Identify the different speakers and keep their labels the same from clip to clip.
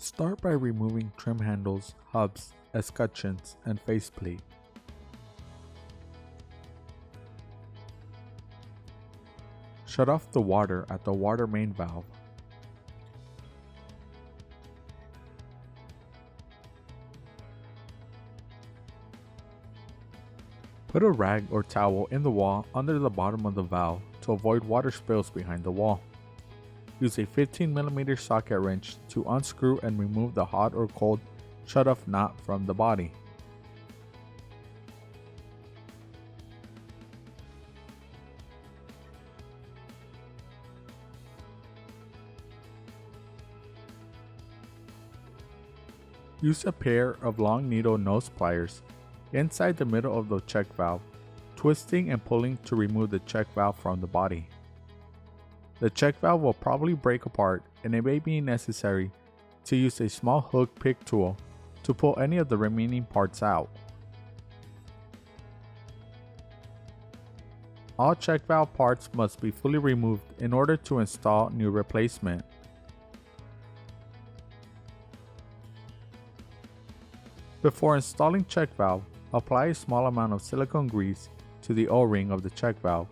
Speaker 1: Start by removing trim handles, hubs, escutcheons, and faceplate. Shut off the water at the water main valve. Put a rag or towel in the wall under the bottom of the valve to avoid water spills behind the wall. Use a 15mm socket wrench to unscrew and remove the hot or cold shutoff knot from the body. Use a pair of long needle nose pliers inside the middle of the check valve, twisting and pulling to remove the check valve from the body. The check valve will probably break apart, and it may be necessary to use a small hook pick tool to pull any of the remaining parts out. All check valve parts must be fully removed in order to install new replacement. Before installing check valve, apply a small amount of silicone grease to the O-ring of the check valve.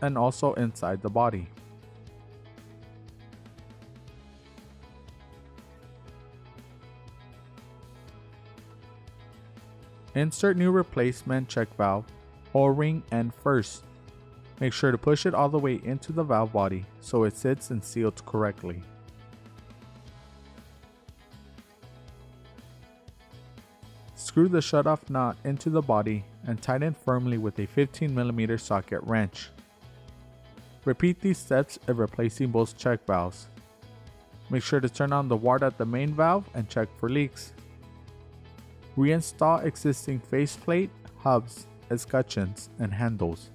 Speaker 1: And also inside the body. Insert new replacement check valve, O-ring end first. Make sure to push it all the way into the valve body so it sits and seals correctly. Screw the shutoff knot into the body and tighten firmly with a 15mm socket wrench. Repeat these steps if replacing both check valves. Make sure to turn on the water at the main valve and check for leaks. Reinstall existing faceplate, hubs, escutcheons, and handles.